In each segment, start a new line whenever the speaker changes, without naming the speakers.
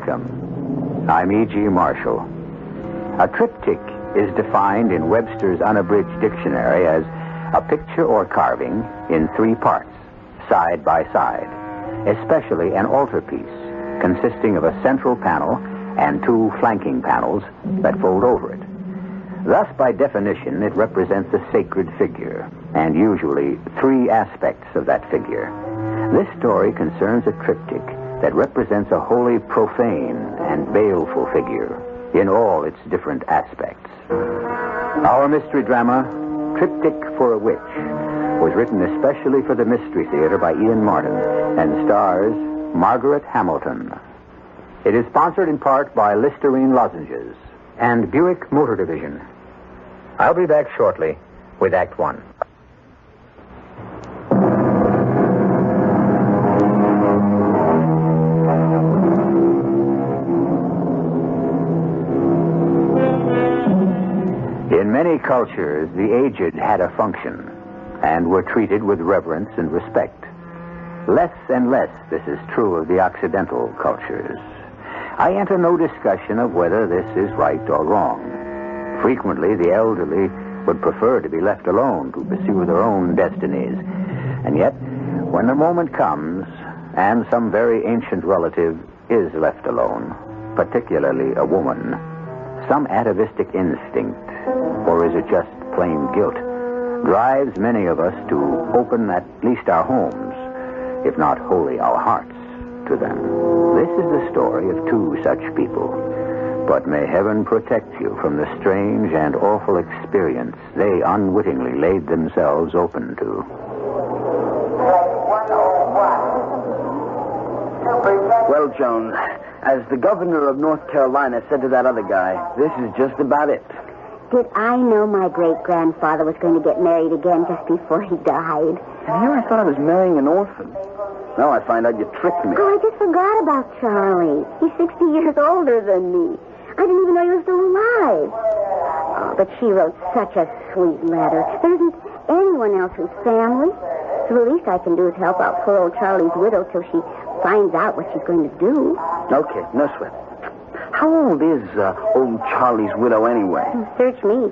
Welcome. I'm E.G. Marshall. A triptych is defined in Webster's Unabridged Dictionary as a picture or carving in 3 parts, side by side, especially an altarpiece consisting of a central panel and 2 flanking panels that fold over it. Thus, by definition, it represents a sacred figure, and usually 3 aspects of that figure. This story concerns a triptych that represents a wholly profane and baleful figure in all its different aspects. Our mystery drama, Triptych for a Witch, was written especially for the Mystery Theater by Ian Martin and stars Margaret Hamilton. It is sponsored in part by Listerine Lozenges and Buick Motor Division. I'll be back shortly with Act 1. In many cultures, the aged had a function and were treated with reverence and respect. Less and less this is true of the Occidental cultures. I enter no discussion of whether this is right or wrong. Frequently, the elderly would prefer to be left alone to pursue their own destinies. And yet, when the moment comes, and some very ancient relative is left alone, particularly a woman, some atavistic instinct, or is it just plain guilt, drives many of us to open at least our homes, if not wholly our hearts, to them. This is the story of 2 such people. But may heaven protect you from the strange and awful experience they unwittingly laid themselves open to.
Well, Joan, as the governor of North Carolina said to that other guy, this is just about it.
Did I know my great-grandfather was going to get married again just before he died?
And here I thought I was marrying an orphan. Now I find out you tricked me.
Oh, I just forgot about Charlie. He's 60 years older than me. I didn't even know he was still alive. Oh, but she wrote such a sweet letter. There isn't anyone else who's family. So the least I can do is help out poor old Charlie's widow till she finds out what she's going to do.
Okay, no sweat. How old is old Charlie's widow anyway?
Search me.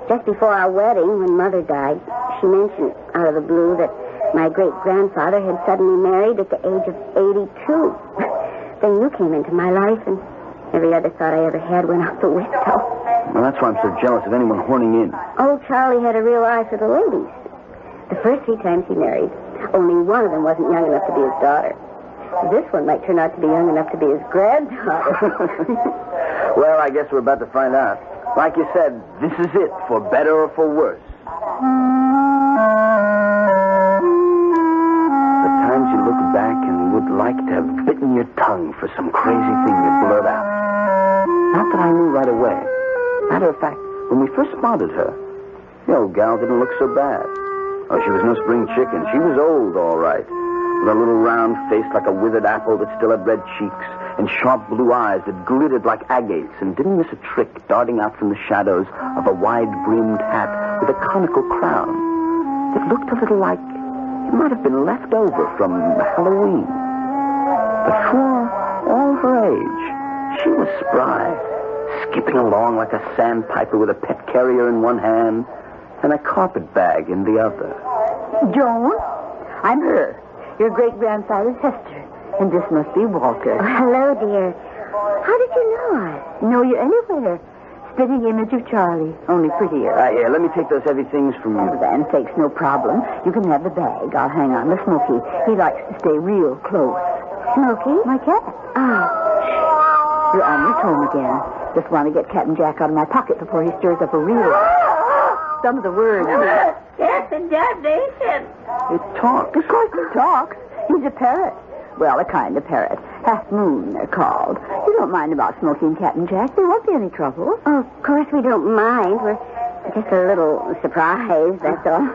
Just before our wedding, when Mother died, she mentioned out of the blue that my great-grandfather had suddenly married at the age of 82. Then you came into my life, and every other thought I ever had went out the window.
Well, that's why I'm so jealous of anyone horning in.
Old Charlie had a real eye for the ladies. The first 3 times he married, only one of them wasn't young enough to be his daughter. This one might turn out to be young enough to be his granddaughter.
Well, I guess we're about to find out. Like you said, this is it, for better or for worse. The times you look back and would like to have bitten your tongue for some crazy thing you blurt out. Not that I knew right away. Matter of fact, when we first spotted her, the old gal didn't look so bad. Oh, she was no spring chicken. She was old, all right. With a little round face like a withered apple that still had red cheeks, and sharp blue eyes that glittered like agates, and didn't miss a trick darting out from the shadows of a wide-brimmed hat with a conical crown. It looked a little like it might have been left over from Halloween. But for all her age, she was spry, skipping along like a sandpiper with a pet carrier in one hand and a carpet bag in the other.
Joan, I'm her. Your great-grandfather's Hester. And this must be Walter.
Oh, hello, dear. How did you know us?
Know you anywhere. Spitting image of Charlie, only prettier.
Here, let me take those heavy things from you.
Oh, then, sakes, no problem. You can have the bag. I'll hang on to Smokey. He likes to stay real close.
Smokey?
My cat.
Oh.
You're almost home again. Just want to get Captain Jack out of my pocket before he stirs up a real... Some of the words.
Captain Jack, Nathan.
It talks.
Of course he talks. He's a parrot. Well, a kind of parrot. Half moon, they're called. You don't mind about Smokey and Captain Jack. There won't be any trouble.
Oh, of course we don't mind. We're just a little surprised, that's all.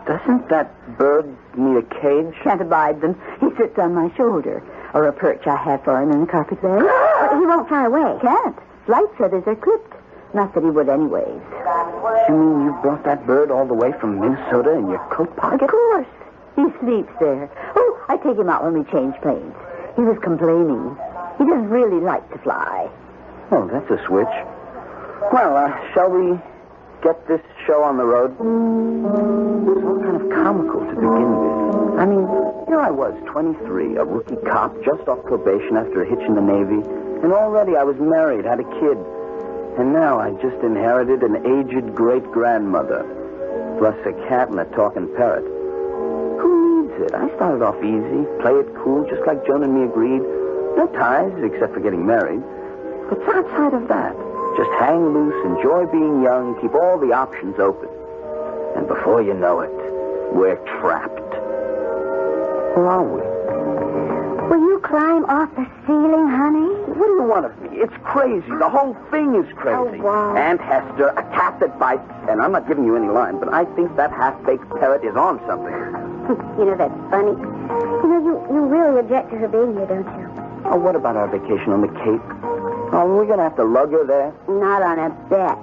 Doesn't that bird need a cage?
Can't abide them. He sits on my shoulder. Or a perch I have for him in the carpet bag.
He won't fly away.
Can't. Flight feathers are clipped. Not that he would anyways.
You mean you brought that bird all the way from Minnesota in your coat pocket?
Of course. He sleeps there. Oh, I take him out when we change planes. He was complaining. He doesn't really like to fly.
Oh, that's a switch. Well, shall we get this show on the road? It's all kind of comical to begin with. I mean, here I was, 23, a rookie cop, just off probation after a hitch in the Navy, and already I was married, had a kid. And now I just inherited an aged great-grandmother, plus a cat and a talking parrot. Who needs it? I started off easy, play it cool, just like Joan and me agreed. No ties, except for getting married. But outside of that, just hang loose, enjoy being young, keep all the options open. And before you know it, we're trapped. Or are we?
Will you climb off the ceiling, honey?
What do you want of me? It's crazy. The whole thing is crazy.
Oh, wow.
Aunt Hester, a cat that bites, and I'm not giving you any line, but I think that half-baked parrot is on something.
You know, that's funny. You know, you really object to her being here, don't you?
Oh, what about our vacation on the Cape? Oh, we're going to have to lug her there?
Not on a bet.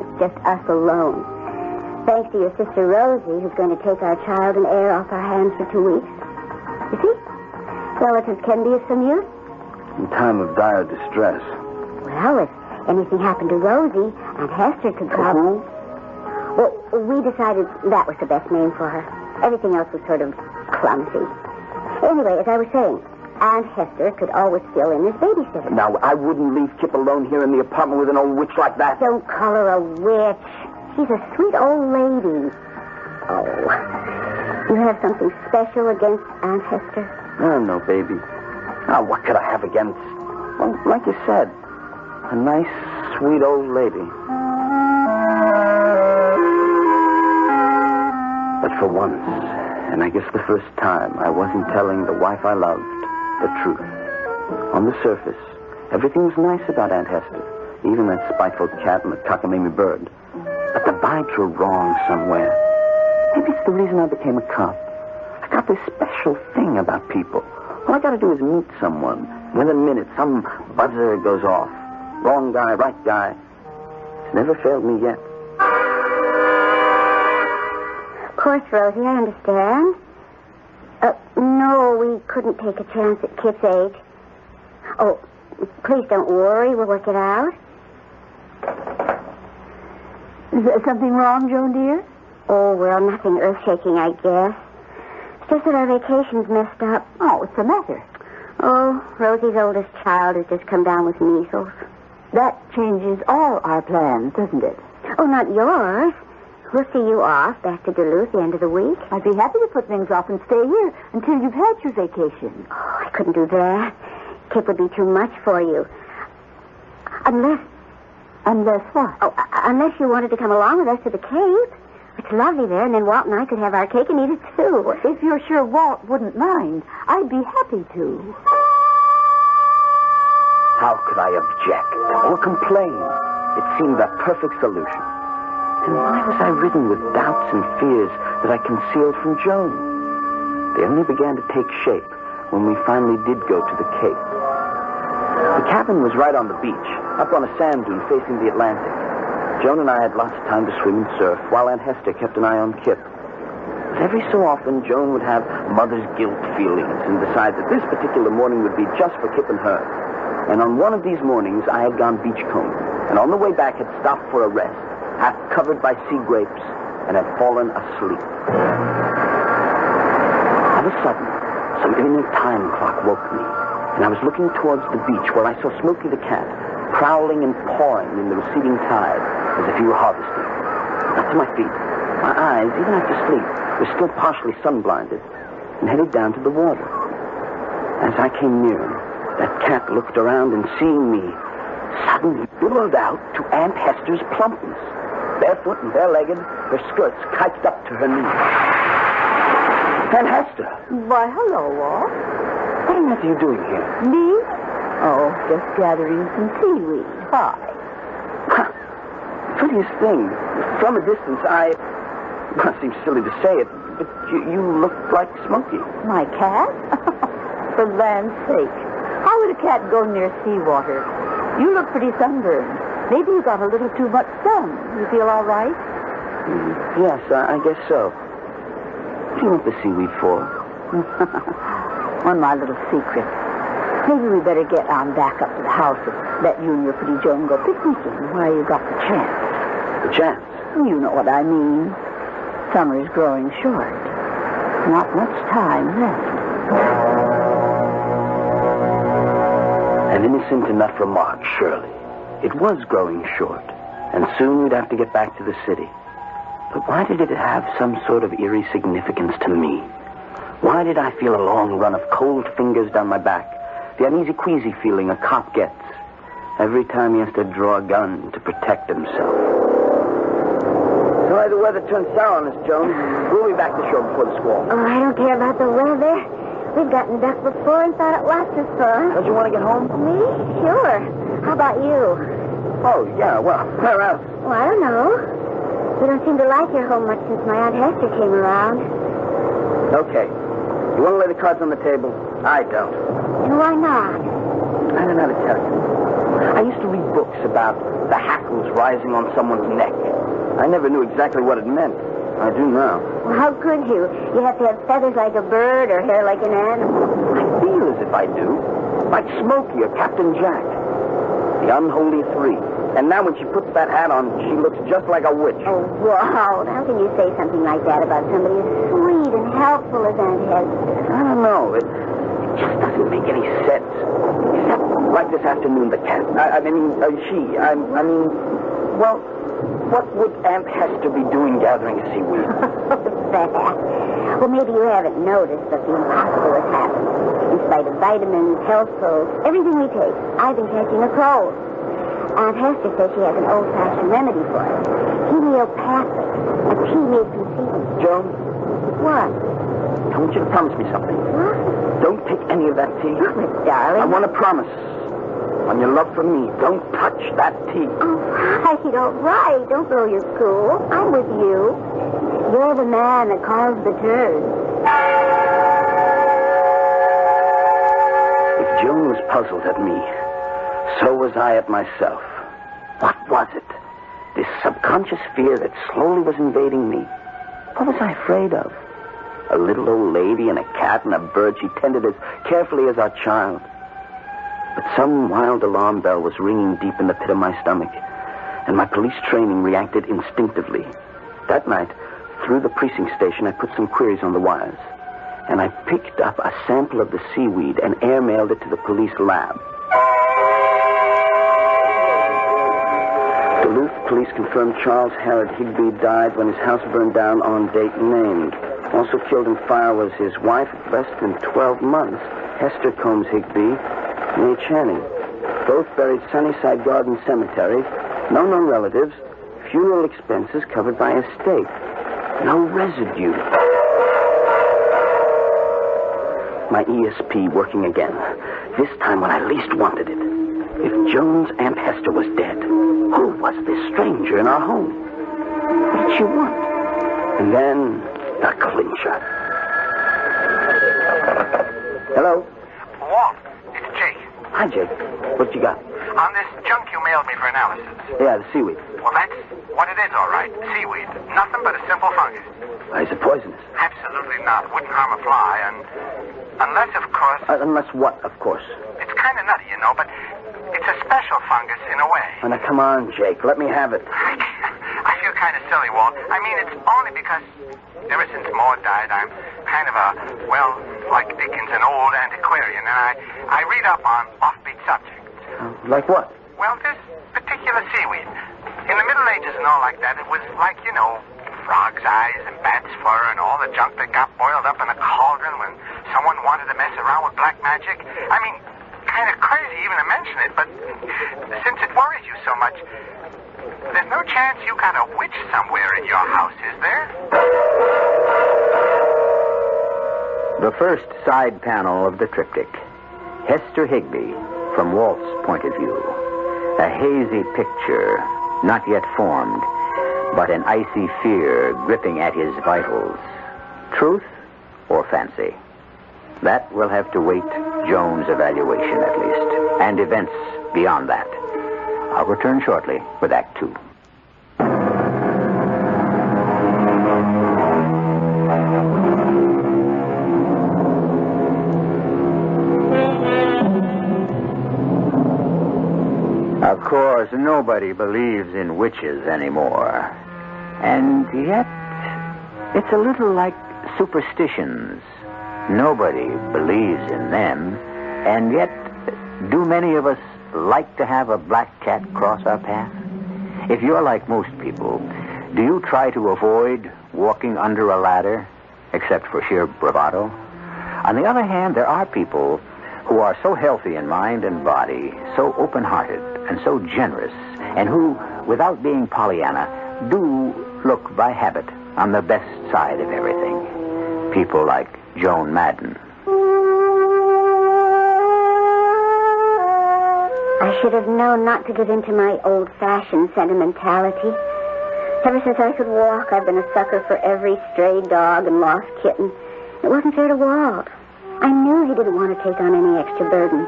It's just us alone. Thanks to your sister Rosie, who's going to take our child and heir off our hands for 2 weeks. You see? Relatives can be of some use.
In time of dire distress.
Well, if anything happened to Rosie, Aunt Hester could probably... Well, we decided that was the best name for her. Everything else was sort of clumsy. Anyway, as I was saying, Aunt Hester could always fill in as babysitter.
Now, I wouldn't leave Kip alone here in the apartment with an old witch like that.
Don't call her a witch. She's a sweet old lady. Oh, you have something special against Aunt Hester?
Oh, no, baby. Oh, what could I have against... Well, like you said, a nice, sweet old lady. But for once, and I guess the first time, I wasn't telling the wife I loved the truth. On the surface, everything was nice about Aunt Hester, even that spiteful cat and the cockamamie bird. But the vibes were wrong somewhere. Maybe it's the reason I became a cop. I got this special thing about people. All I got to do is meet someone. Within a minute, some buzzer goes off. Wrong guy, right guy. It's never failed me yet.
Of course, Rosie, I understand. No, we couldn't take a chance at Kip's age. Oh, please don't worry. We'll work it out.
Is there something wrong, Joan, dear?
Oh, well, nothing earth-shaking, I guess. It's just that our vacation's messed up.
Oh, what's the matter?
Oh, Rosie's oldest child has just come down with measles.
That changes all our plans, doesn't it?
Oh, not yours. We'll see you off back to Duluth the end of the week.
I'd be happy to put things off and stay here until you've had your vacation.
Oh, I couldn't do that. Kip would be too much for you. Unless what? Oh, unless you wanted to come along with us to the Cape. It's lovely there, and then Walt and I could have our cake and eat it, too.
If you're sure Walt wouldn't mind, I'd be happy to.
How could I object or complain? It seemed the perfect solution. And why was I ridden with doubts and fears that I concealed from Joan? They only began to take shape when we finally did go to the Cape. The cabin was right on the beach, up on a sand dune facing the Atlantic. Joan and I had lots of time to swim and surf, while Aunt Hester kept an eye on Kip. But every so often, Joan would have mother's guilt feelings and decide that this particular morning would be just for Kip and her. And on one of these mornings, I had gone beachcombing, and on the way back had stopped for a rest, half covered by sea grapes, and had fallen asleep. All of a sudden, some inner time clock woke me, and I was looking towards the beach where I saw Smokey the cat, prowling and pawing in the receding tide as if he were harvesting. Got to my feet. My eyes, even after sleep, were still partially sun-blinded, and headed down to the water. As I came near him, that cat looked around and seeing me, suddenly billowed out to Aunt Hester's plumpness. Barefoot and bare-legged, her skirts kiked up to her knees. Aunt Hester!
Why, hello, Walt.
What on earth are you doing here?
Me? Oh, just gathering some seaweed. Hi.
Funniest thing. From a distance, well, it seems silly to say it, but you look like Smokey.
My cat? For land's sake. How would a cat go near seawater? You look pretty sunburned. Maybe you got a little too much sun. You feel all right?
Yes, I guess so. What do you want the seaweed for?
One of my little secrets. Maybe we better get on back up to the house and let you and your pretty Joan go picnicking while you got the chance.
The chance?
You know what I mean. Summer is growing short. Not much time left.
An innocent enough remark, surely. It was growing short, and soon we'd have to get back to the city. But why did it have some sort of eerie significance to me? Why did I feel a long run of cold fingers down my back? The uneasy-queasy feeling a cop gets every time he has to draw a gun to protect himself. Sorry the weather turned sour on us, Joan. We'll be back to shore before the squall.
Oh, I don't care about the weather. We've gotten duck before and thought it lots of fun.
Don't you want to get home?
Me? Sure. How about you?
Oh, yeah, well, where else?
Well, I don't know. We don't seem to like your home much since my Aunt Hester came around.
Okay. You want to lay the cards on the table? I don't.
And why not?
I don't know how to tell you. I used to read books about the hackles rising on someone's neck. I never knew exactly what it meant. I do now.
Well, how could you? You have to have feathers like a bird or hair like an animal.
I feel as if I do. Like Smokey or Captain Jack. The unholy three. And now when she puts that hat on, she looks just like a witch.
Oh, wow. How can you say something like that about somebody as sweet and helpful as Aunt Hester?
I don't know. It just doesn't make any sense. Except like this afternoon, the cat. I mean, well, what would Aunt Hester be doing gathering seaweed?
That. Well, maybe you haven't noticed that the impossible has happened. In spite of vitamins, health pills, everything we take, I've been catching a cold. Aunt Hester says she has an old-fashioned remedy for it. Homeopathic. A tea made from seaweed.
Joan?
What?
I want you to promise me something.
What?
Don't take any of that tea.
Oh, but darling.
I want to promise. On your love for me, don't touch that tea.
All right. Don't blow your cool. I'm with you. You're the man that caused the turn.
If Joan was puzzled at me, so was I at myself. What was it? This subconscious fear that slowly was invading me. What was I afraid of? A little old lady and a cat and a bird she tended as carefully as our child. But some wild alarm bell was ringing deep in the pit of my stomach, and my police training reacted instinctively. That night, through the precinct station, I put some queries on the wires, and I picked up a sample of the seaweed and airmailed it to the police lab. Duluth police confirmed Charles Harrod Higby died when his house burned down on date named. Also killed in fire was his wife of less than 12 months, Hester Combs Higby, May Channing. Both buried Sunnyside Garden Cemetery. No known relatives. Funeral expenses covered by estate. No residue. My ESP working again. This time when I least wanted it. If Joan's Aunt Hester was dead, who was this stranger in our home? What did she want? And then the clincher. Hello?
Walt, it's Jake.
Hi, Jake. What you got?
On this junk you mailed me for analysis.
Yeah, the seaweed.
Well, that's what it is, all right. Seaweed. Nothing but a simple fungus.
Is it poisonous?
Absolutely not. Wouldn't harm a fly, and unless, of course...
Unless what, of course?
It's kind of nutty, you know, but it's a special fungus in a way.
Oh, now, come on, Jake. Let me have it.
I feel kind of silly, Walt. I mean, it's only because ever since Maud died, I'm kind of a, well, like Dickens, an old antiquarian, and I read up on offbeat subjects.
Like what?
Well, this particular seaweed. In the Middle Ages and all like that, it was like, you know, frog's eyes and bat's fur and all the junk that got boiled up in a cauldron when someone wanted to mess around with black magic. I mean, kind of crazy even to mention it, but since it worries you so much, there's no chance you got a witch somewhere in your house, is there?
The first side panel of the triptych. Hester Higby, from Walt's point of view. A hazy picture, not yet formed, but an icy fear gripping at his vitals. Truth or fancy? That will have to wait Joan's evaluation, at least, and events beyond that. I'll return shortly with Act 2. Of course, nobody believes in witches anymore. And yet, it's a little like superstitions. Nobody believes in them. And yet, do many of us like to have a black cat cross our path? If you're like most people, do you try to avoid walking under a ladder, except for sheer bravado? On the other hand, there are people who are so healthy in mind and body, so open-hearted and so generous, and who, without being Pollyanna, do look by habit on the best side of everything. People like Joan Madden.
I should have known not to give in to my old-fashioned sentimentality. Ever since I could walk, I've been a sucker for every stray dog and lost kitten. It wasn't fair to Walt. I knew he didn't want to take on any extra burden.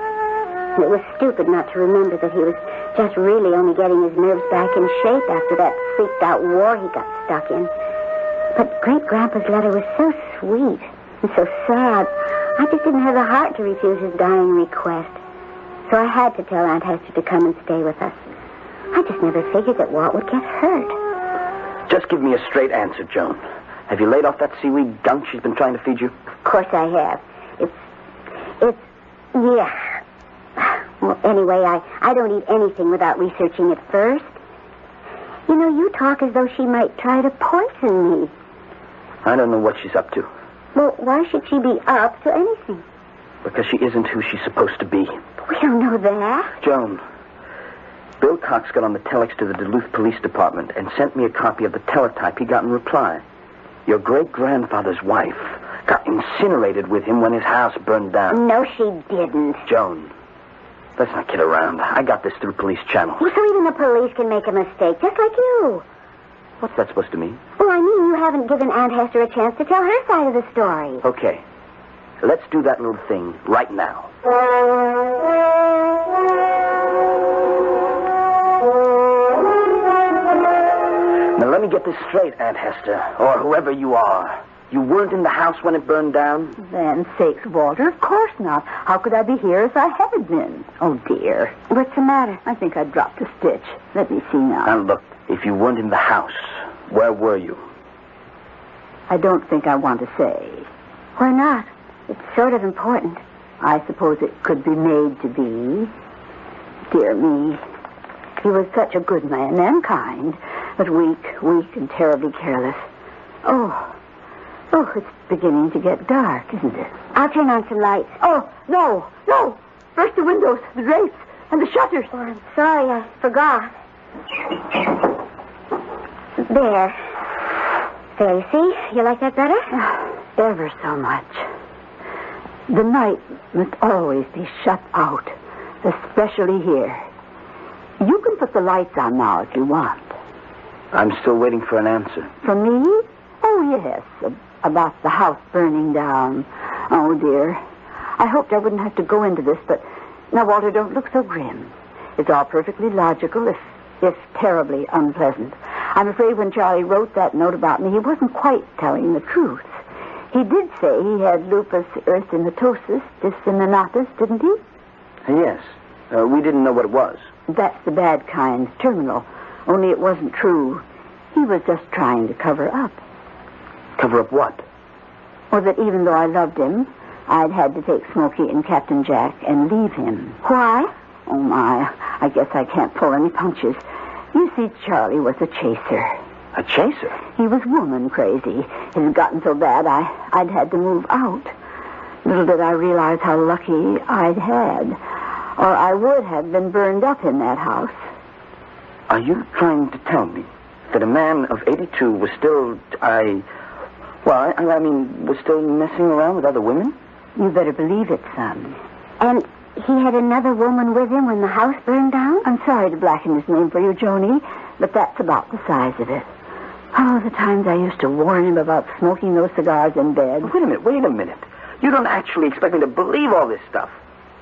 And it was stupid not to remember that he was just really only getting his nerves back in shape after that freaked-out war he got stuck in. But Great-Grandpa's letter was so sweet and so sad, I just didn't have the heart to refuse his dying request. So I had to tell Aunt Hester to come and stay with us. I just never figured that Walt would get hurt.
Just give me a straight answer, Joan. Have you laid off that seaweed gunk she's been trying to feed you?
Of course I have. Yeah. Well, anyway, I don't eat anything without researching it first. You know, you talk as though she might try to poison me.
I don't know what she's up to.
Well, why should she be up to anything?
Because she isn't who she's supposed to be.
We don't know that.
Joan, Bill Cox got on the telex to the Duluth Police Department and sent me a copy of the teletype he got in reply. Your great-grandfather's wife got incinerated with him when his house burned down.
No, she didn't.
Joan, let's not kid around. I got this through police channels.
Well, so even the police can make a mistake, just like you.
What's that supposed to mean?
Well, I mean, you haven't given Aunt Hester a chance to tell her side of the story.
Okay. Let's do that little thing right now. Now, let me get this straight, Aunt Hester, or whoever you are. You weren't in the house when it burned down?
Then sakes, Walter, of course not. How could I be here if I had been? Oh, dear.
What's the matter?
I think I dropped a stitch. Let me see now.
Now, look, if you weren't in the house, where were you?
I don't think I want to say.
Why not? It's sort of important.
I suppose it could be made to be. Dear me. He was such a good man and kind, but weak and terribly careless. Oh, it's beginning to get dark, isn't it?
I'll turn on some lights.
Oh, no. First the windows, the drapes, and the shutters.
Oh, I'm sorry, I forgot. There, you see? You like that better?
Ever so much. The night must always be shut out, especially here. You can put the lights on now if you want.
I'm still waiting for an answer.
From me? Oh, yes. About the house burning down. Oh, dear. I hoped I wouldn't have to go into this, but... Now, Walter, don't look so grim. It's all perfectly logical, if terribly unpleasant. I'm afraid when Charlie wrote that note about me, he wasn't quite telling the truth. He did say he had lupus erythematosus disseminatus, didn't he?
Yes. We didn't know what it was.
That's the bad kind, terminal. Only it wasn't true. He was just trying to cover up.
Cover up what?
Or that even though I loved him, I'd had to take Smokey and Captain Jack and leave him.
Why?
Oh, my. I guess I can't pull any punches. You see, Charlie was a chaser.
A chaser?
He was woman crazy. It had gotten so bad I'd had to move out. Little did I realize how lucky I'd had. Or I would have been burned up in that house.
Are you trying to tell me that a man of 82 was still, was still messing around with other women?
You better believe it, son.
And he had another woman with him when the house burned down?
I'm sorry to blacken his name for you, Joni, but that's about the size of it. Oh, the times I used to warn him about smoking those cigars in bed.
Wait a minute. You don't actually expect me to believe all this stuff.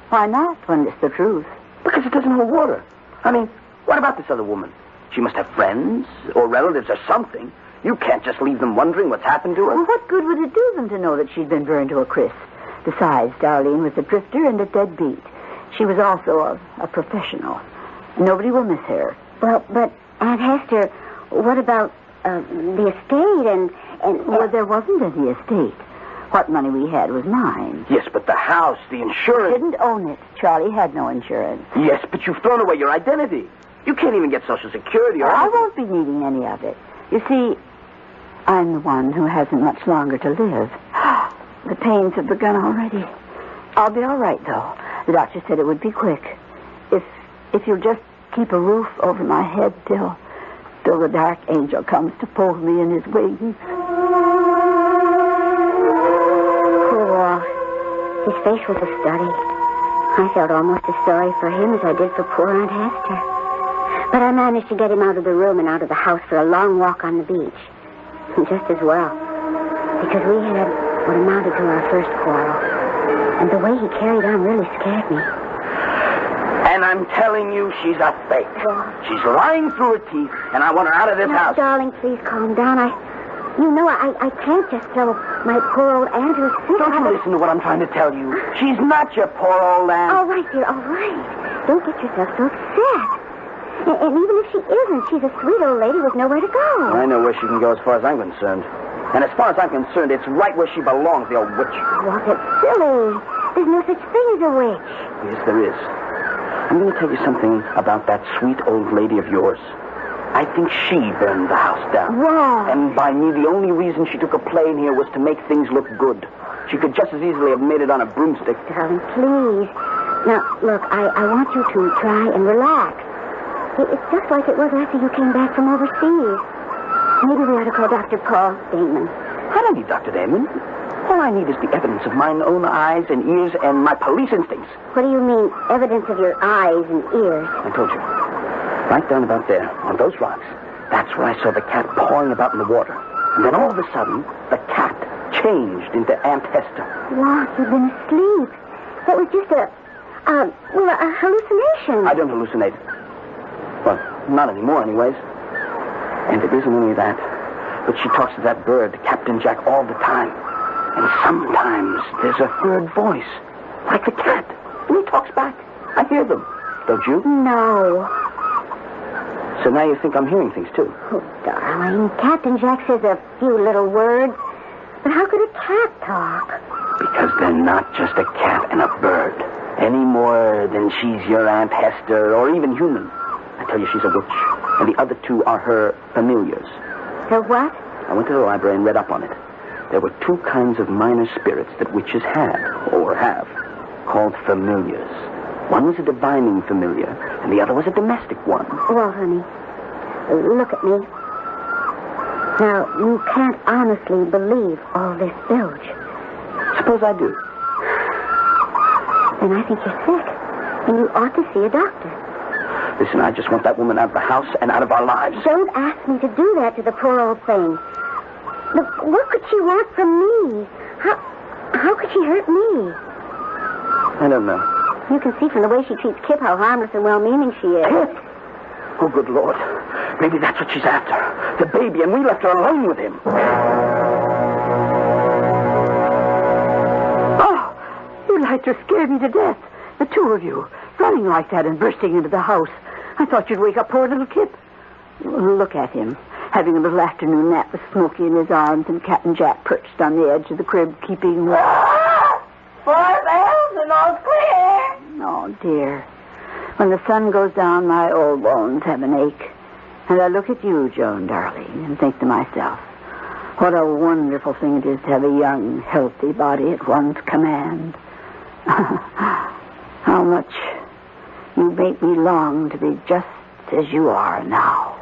Why not, when it's the truth?
Because it doesn't hold water. I mean, what about this other woman? She must have friends or relatives or something. You can't just leave them wondering what's happened to her.
Well, what good would it do them to know that she'd been burned to a crisp? Besides, Darlene was a drifter and a deadbeat. She was also a professional. Nobody will miss her.
Well, but Aunt Hester, what about the estate and...
Well, there wasn't any estate. What money we had was mine.
Yes, but the house, the insurance...
I didn't own it. Charlie had no insurance.
Yes, but you've thrown away your identity. You can't even get Social Security or
I
anything.
won't be needing any of it. You see, I'm the one who hasn't much longer to live. The pains have begun already. I'll be all right, though. The doctor said it would be quick. If you'll just keep a roof over my head till the dark angel comes to fold me in his wings.
His face was a study. I felt almost as sorry for him as I did for poor Aunt Hester. But I managed to get him out of the room and out of the house for a long walk on the beach. Just as well. Because we had what amounted to our first quarrel. And the way he carried on really scared me.
And I'm telling you, she's a fake.
Well,
she's lying through her teeth, and I want her out of this house.
Darling, please calm down. I can't just throw my poor old aunt who's sick.
Don't you listen to what I'm trying to tell you. She's not your poor old aunt.
All right, dear, all right. Don't get yourself so upset. And even if she isn't, she's a sweet old lady with nowhere to go.
I know where she can go as far as I'm concerned. And as far as I'm concerned, it's right where she belongs, the old witch.
What, it's silly. There's no such thing as a witch.
Yes, there is. I'm going to tell you something about that sweet old lady of yours. I think she burned the house down.
Wow.
And by me, the only reason she took a plane here was to make things look good. She could just as easily have made it on a broomstick.
Darling, please. Now, look, I want you to try and relax. It's just like it was after you came back from overseas. Maybe we ought to call Dr. Paul Damon.
I don't need Dr. Damon. All I need is the evidence of mine own eyes and ears and my police instincts.
What do you mean, evidence of your eyes and ears?
I told you. Right down about there, on those rocks. That's where I saw the cat pawing about in the water. And then all of a sudden, the cat changed into Aunt Hester.
What? You've been asleep. That was just a hallucination.
I don't hallucinate. Well, not anymore, anyways. And it isn't only that. But she talks to that bird, Captain Jack, all the time. And sometimes there's a third voice, like the cat. And he talks back. I hear them. Don't you?
No.
So now you think I'm hearing things, too?
Oh, darling, Captain Jack says a few little words. But how could a cat talk?
Because they're not just a cat and a bird. Any more than she's your Aunt Hester or even human. I tell you, she's a witch. And the other two are her familiars.
Her what?
I went to the library and read up on it. There were two kinds of minor spirits that witches had, or have, called familiars. One was a divining familiar, and the other was a domestic one.
Well, honey, look at me. Now, you can't honestly believe all this bilge.
Suppose I do.
Then I think you're sick, and you ought to see a doctor.
Listen, I just want that woman out of the house and out of our lives.
Don't ask me to do that to the poor old thing. Look, what could she want from me? How could she hurt me?
I don't know.
You can see from the way she treats Kip how harmless and well-meaning she is.
Kip? Oh, good Lord. Maybe that's what she's after. The baby, and we left her alone with him.
Oh, you lied to scare me to death. The two of you, running like that and bursting into the house. I thought you'd wake up poor little Kip. Look at him, having a little afternoon nap with Smokey in his arms and Captain Jack perched on the edge of the crib, keeping...
4 bells and all's clear.
Oh, dear. When the sun goes down, my old bones have an ache. And I look at you, Joan, darling, and think to myself, what a wonderful thing it is to have a young, healthy body at one's command. How much you make me long to be just as you are now.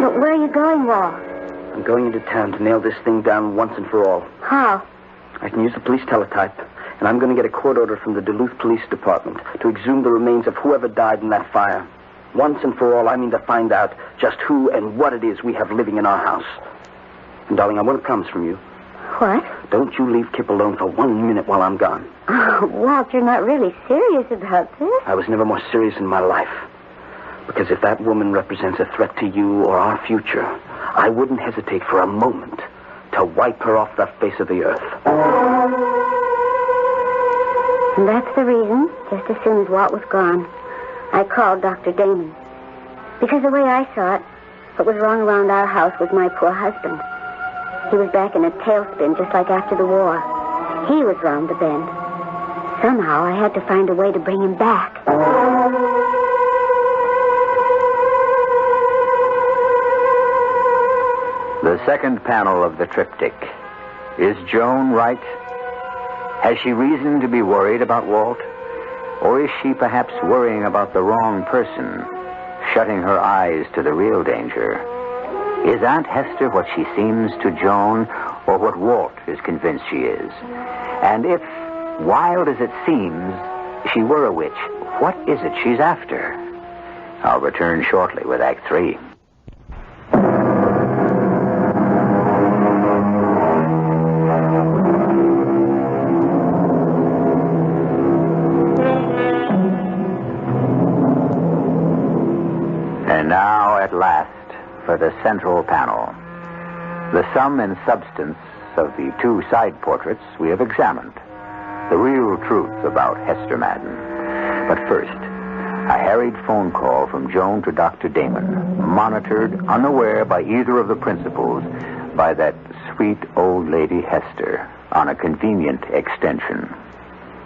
But where are you going, Walt?
I'm going into town to nail this thing down once and for all.
How?
I can use the police teletype, and I'm going to get a court order from the Duluth Police Department to exhume the remains of whoever died in that fire. Once and for all, I mean to find out just who and what it is we have living in our house. And, darling, I want a promise from you.
What?
Don't you leave Kip alone for 1 minute while I'm gone.
Oh, Walt, you're not really serious about this.
I was never more serious in my life. Because if that woman represents a threat to you or our future, I wouldn't hesitate for a moment to wipe her off the face of the earth.
And that's the reason, just as soon as Walt was gone, I called Dr. Damon. Because the way I saw it, what was wrong around our house was my poor husband. He was back in a tailspin just like after the war. He was round the bend. Somehow I had to find a way to bring him back.
The second panel of the triptych. Is Joan right? Has she reason to be worried about Walt? Or is she perhaps worrying about the wrong person, shutting her eyes to the real danger? Is Aunt Hester what she seems to Joan, or what Walt is convinced she is? And if, wild as it seems, she were a witch, what is it she's after? I'll return shortly with Act 3. And now, at last, for the central panel. The sum and substance of the two side portraits we have examined. The real truth about Hester Madden. But first, a harried phone call from Joan to Dr. Damon, monitored, unaware by either of the principals, by that sweet old lady Hester, on a convenient extension.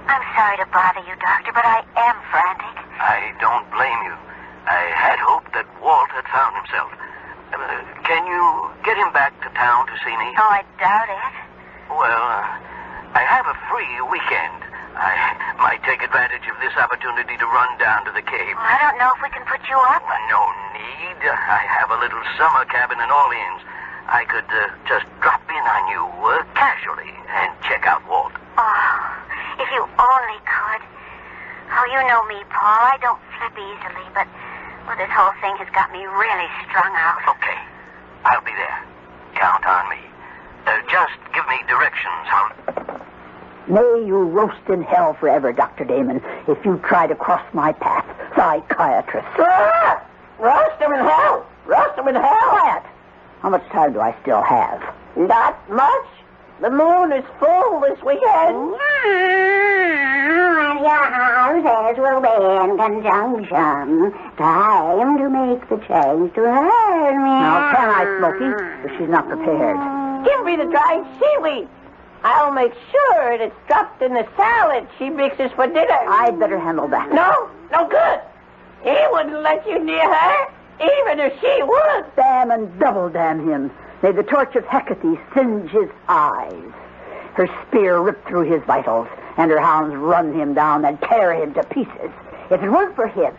I'm sorry to bother you, Doctor, but I am frantic.
I don't blame you. I had hoped that Walt had found himself. Can you get him back to town to see me?
Oh, I doubt it.
Well, I have a free weekend. I might take advantage of this opportunity to run down to the cave.
Well, I don't know if we can put you up.
No need. I have a little summer cabin in Orleans. I could just drop in on you casually and check out Walt.
Oh, if you only could. Oh, you know me, Paul. I don't flip easily, but this whole thing has got me really strung out.
Okay. I'll be there. Count on me. Just give me directions.
May you roast in hell forever, Dr. Damon, if you try to cross my path, psychiatrist.
Roast him in hell! Roast him in hell!
Quiet! How much time do I still have?
Not much. The moon is full this weekend.
And your houses will be in conjunction. Time to make the change to her.
Now, can I, Smokey? If she's not prepared.
Give me the dried seaweed. I'll make sure it's dropped in the salad she mixes for dinner.
I'd better handle that.
No good. He wouldn't let you near her, even if she would.
Damn and double damn him. May the torch of Hecate singe his eyes. Her spear ripped through his vitals, and her hounds run him down and tear him to pieces. If it weren't for him,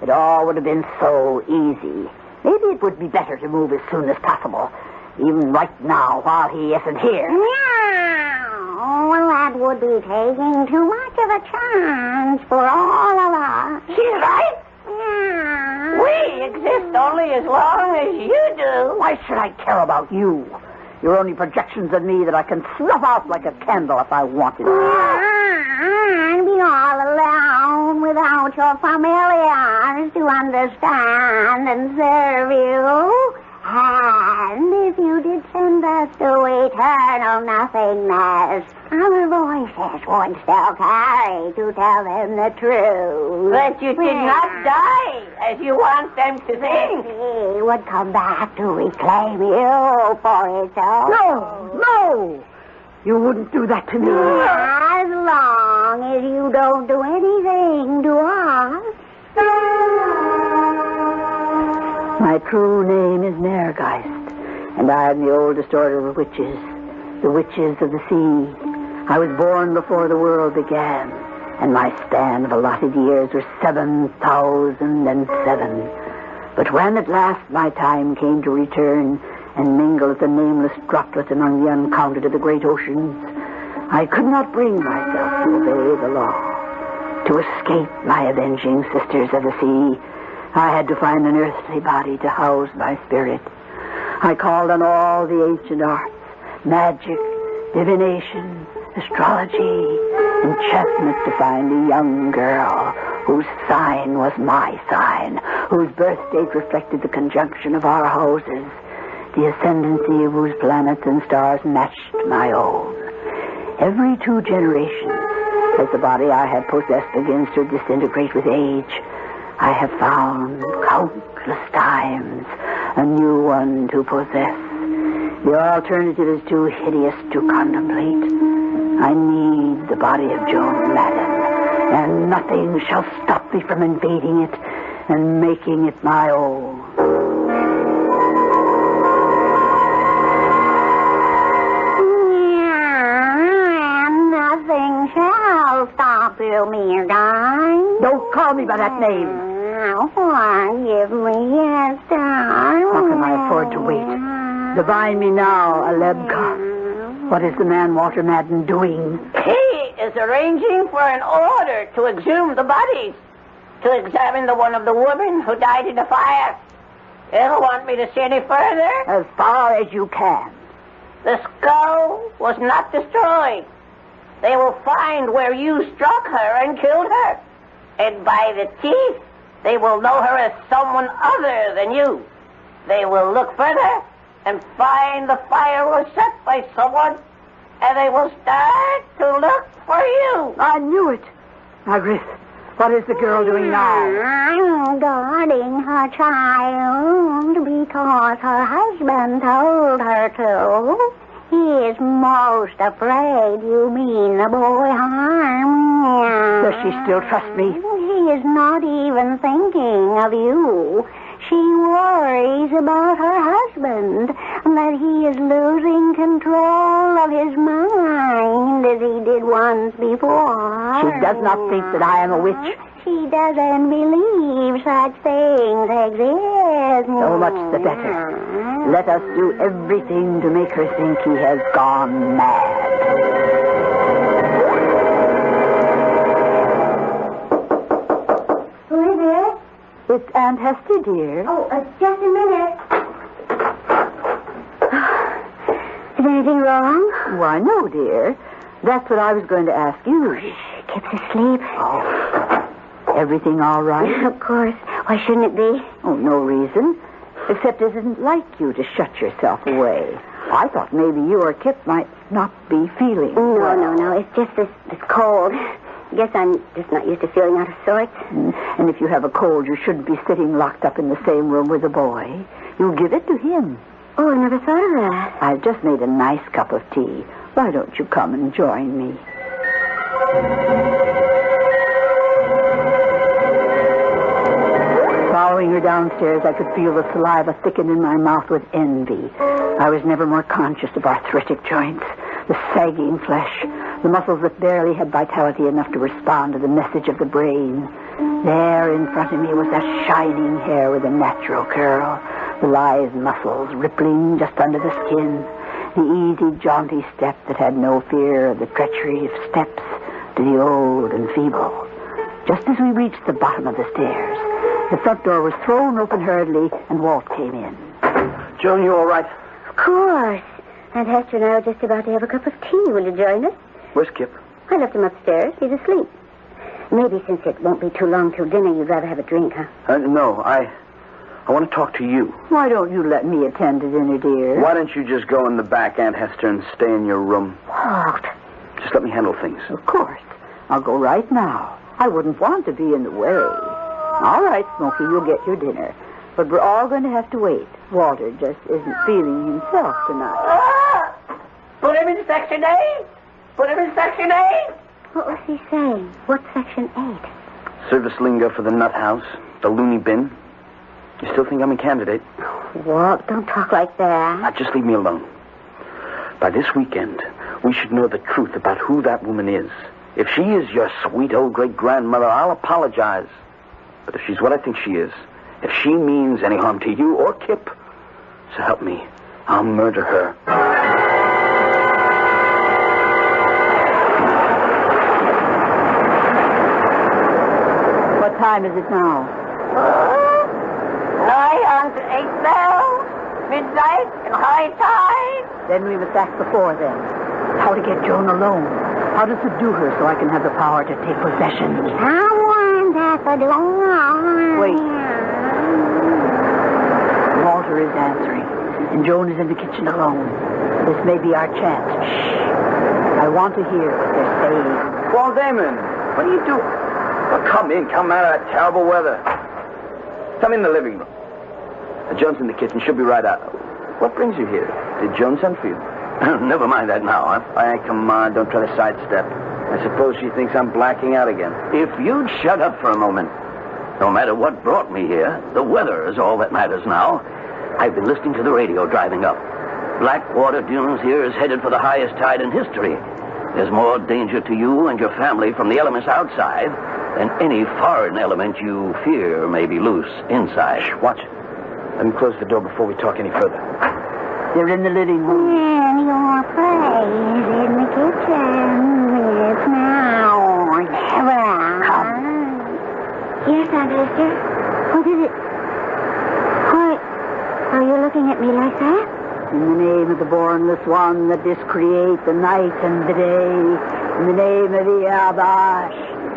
it all would have been so easy. Maybe it would be better to move as soon as possible, even right now while he isn't here.
Well, that would be taking too much of a chance for all of us.
She's right. We exist only as long as you do.
Why should I care about you? You're only projections of me that I can snuff out like a candle if I wanted to.
And be all alone without your familiars to understand and serve you. And if you did send us to eternal nothingness, our voices would still carry to tell them the truth.
But you did not die, as you want them to think.
He would come back to reclaim you for its own.
No! You wouldn't do that to me.
As long as you don't do anything to us.
My true name is Nergeist, and I am the oldest order of witches, the witches of the sea. I was born before the world began, and my span of allotted years was 7,007. But when at last my time came to return and mingle as the nameless droplet among the uncounted of the great oceans, I could not bring myself to obey the law, to escape my avenging sisters of the sea. I had to find an earthly body to house my spirit. I called on all the ancient arts, magic, divination, astrology, enchantment to find a young girl whose sign was my sign, whose birth date reflected the conjunction of our houses, the ascendancy of whose planets and stars matched my own. Every 2 generations, As the body I had possessed begins to disintegrate with age, I have found countless times a new one to possess. The alternative is too hideous to contemplate. I need the body of Joan Madden, and nothing shall stop me from invading it and making it my own.
Nothing shall stop you, me darling.
Don't call me by that name.
Forgive me, Esther.
How can I afford to wait? Divine me now, Alebka. What is the man Walter Madden doing?
He is arranging for an order to exhume the bodies, to examine the one of the woman who died in the fire. He'll want me to see any further?
As far as you can.
The skull was not destroyed. They will find where you struck her and killed her. And by the teeth, they will know her as someone other than you. They will look further and find the fire was set by someone, and they will start to look for you.
I knew it. Margaret, what is the girl doing now?
I'm guarding her child because her husband told her to. He is most afraid you mean the boy harm him.
Does she still trust me?
She is not even thinking of you. She worries about her husband, that he is losing control of his mind as he did once before.
She does not think that I am a witch.
She doesn't believe such things exist.
So much the better. Let us do everything to make her think he has gone mad.
Who is it?
It's Aunt Hester, dear.
Oh, just a minute. Is anything wrong?
Why, no, dear. That's what I was going to ask you.
Kip's asleep.
Oh. Everything all right?
Of course. Why shouldn't it be?
Oh, no reason. Except it isn't like you to shut yourself away. I thought maybe you or Kip might not be feeling well.
No. It's just this cold. I guess I'm just not used to feeling out of sorts.
And if you have a cold, you shouldn't be sitting locked up in the same room with a boy. You give it to him.
Oh, I never thought of that.
I've just made a nice cup of tea. Why don't you come and join me? Following her downstairs, I could feel the saliva thicken in my mouth with envy. I was never more conscious of arthritic joints, the sagging flesh, the muscles that barely had vitality enough to respond to the message of the brain. There in front of me was that shining hair with a natural curl, the lithe muscles rippling just under the skin, the easy, jaunty step that had no fear of the treachery of steps to the old and feeble. Just as we reached the bottom of the stairs, the front door was thrown open hurriedly, and Walt came in.
Joan, you all right?
Of course. Aunt Hester and I are just about to have a cup of tea. Will you join us?
Where's Kip?
I left him upstairs. He's asleep. Maybe since it won't be too long till dinner, you'd rather have a drink, huh?
No, I want to talk to you.
Why don't you let me attend to dinner, dear?
Why don't you just go in the back, Aunt Hester, and stay in your room?
Walt.
Just let me handle things.
Of course. I'll go right now. I wouldn't want to be in the way. All right, Smokey, you'll get your dinner. But we're all going to have to wait. Walter just isn't feeling himself tonight.
Put him in Section 8. Put him in Section 8.
What was he saying? What's Section 8?
Service lingo for the nut house, the loony bin. You still think I'm a candidate?
Walt, don't talk like that.
Now, just leave me alone. By this weekend, we should know the truth about who that woman is. If she is your sweet old great-grandmother, I'll apologize. But if she's what I think she is, if she means any harm to you or Kip, so help me, I'll murder her.
What time is it now?
9 on 8 bells, midnight, and high tide.
Then we must act before then. How to get Joan alone. How to subdue her so I can have the power to take possession.
Someone's at the door.
Wait. Walter is answering, and Joan is in the kitchen alone. This may be our chance. Shh. I want to hear what they're saying.
Paul Damon, what are you doing? Well, come in. Come out of that terrible weather. Come in the living room. Joan's in the kitchen. She'll be right out. What brings you here? Did Joan send for you? Never mind that now, huh? All right, come on. Don't try to sidestep. I suppose she thinks I'm blacking out again.
If you'd shut up for a moment. No matter what brought me here, the weather is all that matters now. I've been listening to the radio driving up. Blackwater Dunes here is headed for the highest tide in history. There's more danger to you and your family from the elements outside than any foreign element you fear may be loose inside.
Shh, watch it. Let me close the door before we talk any further.
They're in the living room.
And your place in the kitchen. It's now or never.
Come.
Yes, Aunt Hester? What is it? Why are you looking at me like that?
In the name of the bornless one that does create the night and the day, in the name of the Abash,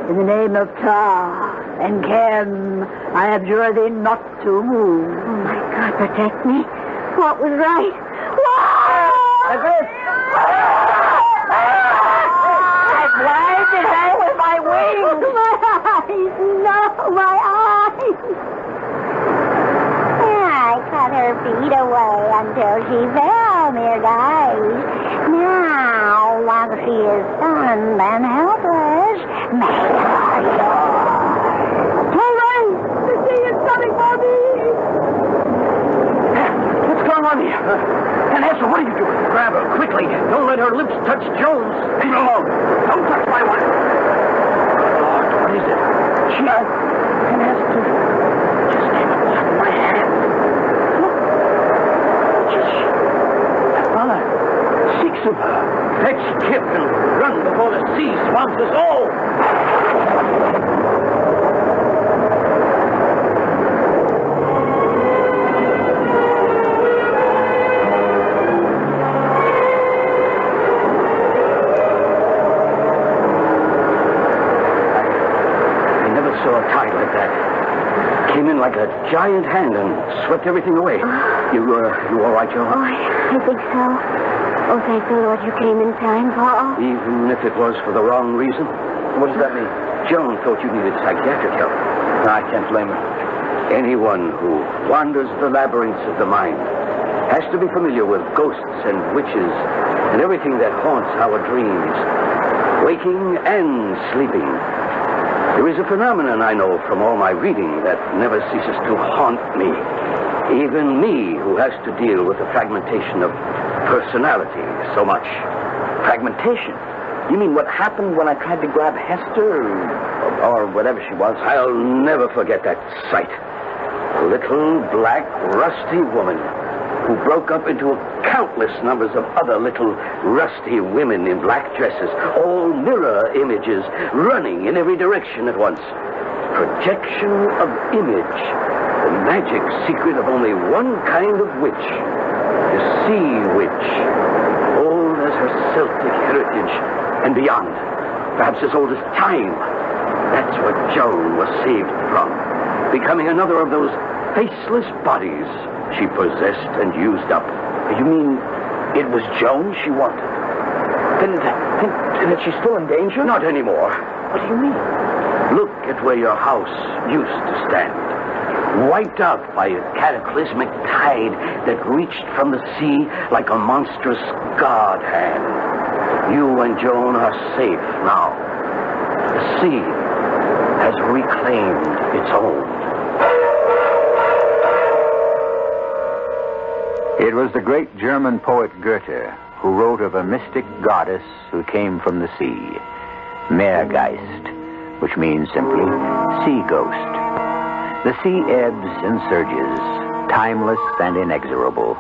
in the name of Ta and Kem, I abjure thee not to move.
Oh, my God, protect me. What was right?
I blinded her with my wings.
My eyes! No, my eyes! I cut her feet away until she fell, dear guys. Now, while she is stunned and helpless, make her yours.
Children, the sea is coming for me.
What's going on here? Aunt Hester, what are you doing? Grab her, quickly. Don't let her lips touch Jones. Leave her alone. Don't touch my wife. Lord, what is it? Aunt Hester just came upon my hand. Look. Mother, 6 of her. Fetch Kip and run before the sea swamps us all. Like a giant hand and swept everything away. You all right, Joe?
Oh, I think so. Oh, thank the Lord you came in time, Paul.
Even if it was for the wrong reason?
What does that mean?
Joan thought you needed psychiatric help.
No, I can't blame her.
Anyone who wanders the labyrinths of the mind has to be familiar with ghosts and witches and everything that haunts our dreams, waking and sleeping. There is a phenomenon I know from all my reading that never ceases to haunt me. Even me, who has to deal with the fragmentation of personality so much.
Fragmentation? You mean what happened when I tried to grab Hester or whatever she was?
I'll never forget that sight. A little black, rusty woman who broke up into countless numbers of other little rusty women in black dresses, all mirror images running in every direction at once. Projection of image, the magic secret of only one kind of witch, the sea witch, old as her Celtic heritage and beyond, perhaps as old as time. That's what Joan was saved from, becoming another of those faceless bodies she possessed and used up.
You mean it was Joan she wanted? Then that she's still in danger?
Not anymore.
What do you mean?
Look at where your house used to stand. Wiped out by a cataclysmic tide that reached from the sea like a monstrous god hand. You and Joan are safe now. The sea has reclaimed its own.
It was the great German poet Goethe who wrote of a mystic goddess who came from the sea, Meergeist, which means simply sea ghost. The sea ebbs and surges, timeless and inexorable.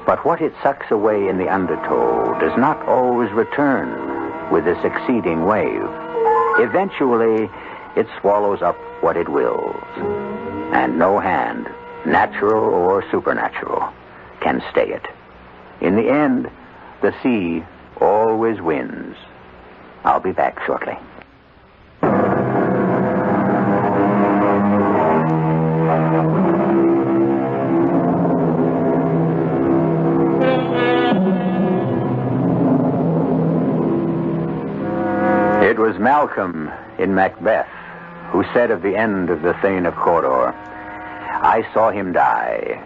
But what it sucks away in the undertow does not always return with the succeeding wave. Eventually, it swallows up what it wills. And no hand, natural or supernatural, can stay it. In the end, the sea always wins. I'll be back shortly. It was Malcolm in Macbeth who said of the end of the Thane of Cawdor, "I saw him die.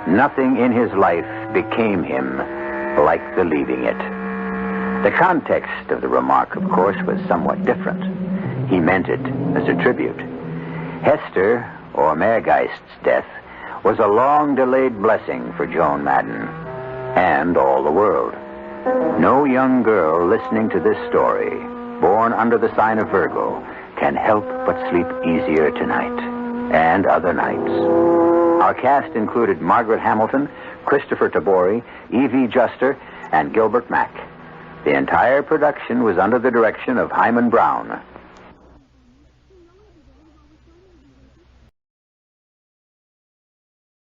Nothing in his life became him like the leaving it." The context of the remark, of course, was somewhat different. He meant it as a tribute. Hester, or Maregeist's death, was a long-delayed blessing for Joan Madden and all the world. No young girl listening to this story, born under the sign of Virgo, can help but sleep easier tonight and other nights. Our cast included Margaret Hamilton, Christopher Tabori, Evie Juster, and Gilbert Mack. The entire production was under the direction of Himan Brown.